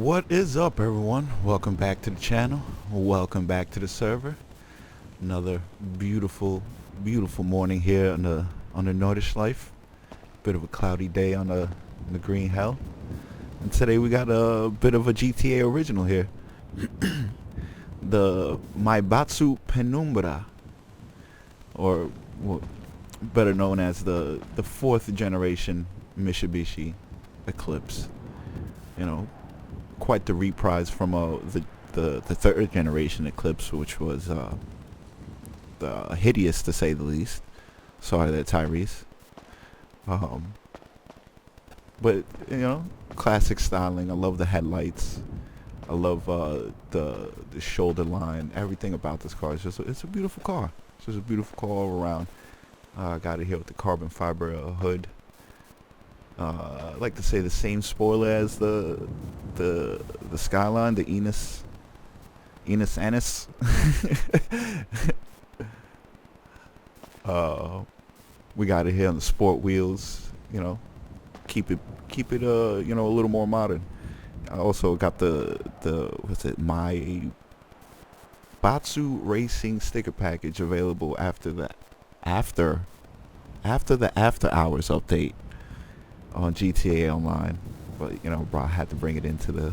What is up, everyone? Welcome back to the channel. Welcome back to the server. Another beautiful morning here on the Nordschleife. Bit of a cloudy day on the green hell. And today we got a bit of a GTA original here. The Maibatsu Penumbra, or better known as the fourth generation Mitsubishi Eclipse. You know, quite the reprise from the third generation Eclipse, which was hideous to say the least. Sorry there, Tyrese. But you know, classic styling. I love the headlights. I love the shoulder line. Everything about this car is it's a beautiful car. It's just a beautiful car all around. Got it here with the carbon fiber hood. I like to say the same spoiler as the Skyline, the Enus Anus. We got it here on the sport wheels. You know, keep it you know, a little more modern. I also got the what's it, Maibatsu Racing sticker package available after the after hours update on GTA Online. But you know, bro, I had to bring it into the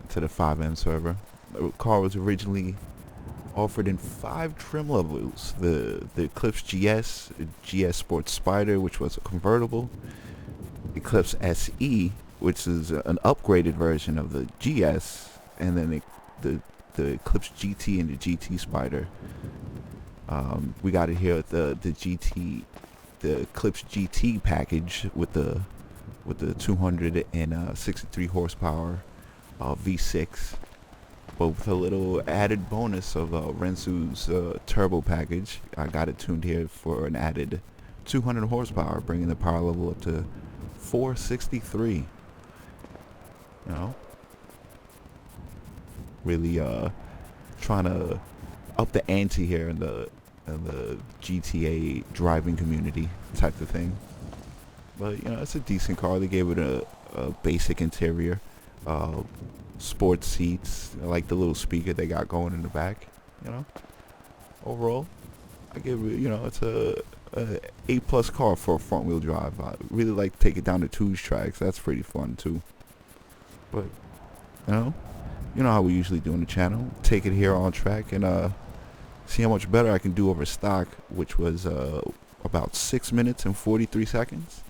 5M server. The car was originally offered in 5 trim levels: the Eclipse GS, GS Sports Spider, which was a convertible, Eclipse SE, which is an upgraded version of the GS, and then the Eclipse GT and the GT Spider. We got it here at the Eclipse GT package with the 263 horsepower V6, but with a little added bonus of Renzu's turbo package. I got it tuned here for an added 200 horsepower, bringing the power level up to 463. You know, really trying to up the ante here in the GTA driving community type of thing. But you know, it's a decent car. They gave it a basic interior, sports seats. I like the little speaker they got going in the back. You know, overall, I give it, you know, it's a A+ car for a front wheel drive. I really like to take it down to twos tracks. That's pretty fun too. But you know how we usually do on the channel. Take it here on track and see how much better I can do over stock, which was about 6 minutes and 43 seconds,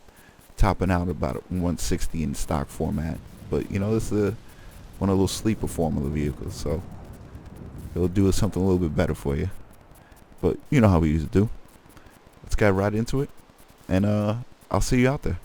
topping out about 160 in stock format. But you know, this is one of those sleeper formula vehicles, so it'll do something a little bit better for you. But you know how we usually do. Let's get right into it, and I'll see you out there.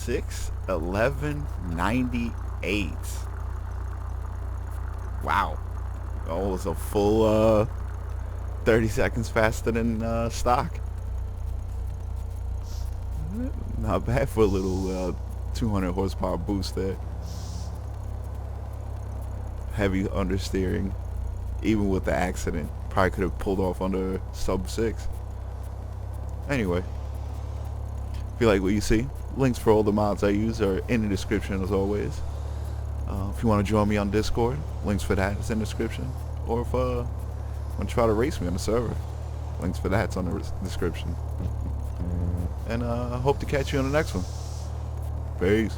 6:11:98. Wow. Almost a full 30 seconds faster than stock. Not bad for a little 200 horsepower boost there. Heavy understeering, even with the accident. Probably could have pulled off under sub 6. Anyway, if you like what you see, links for all the mods I use are in the description as always. If you want to join me on Discord, links for that is in the description. Or if you want to try to race me on the server, links for that's on the description. And I hope to catch you on the next one. Peace.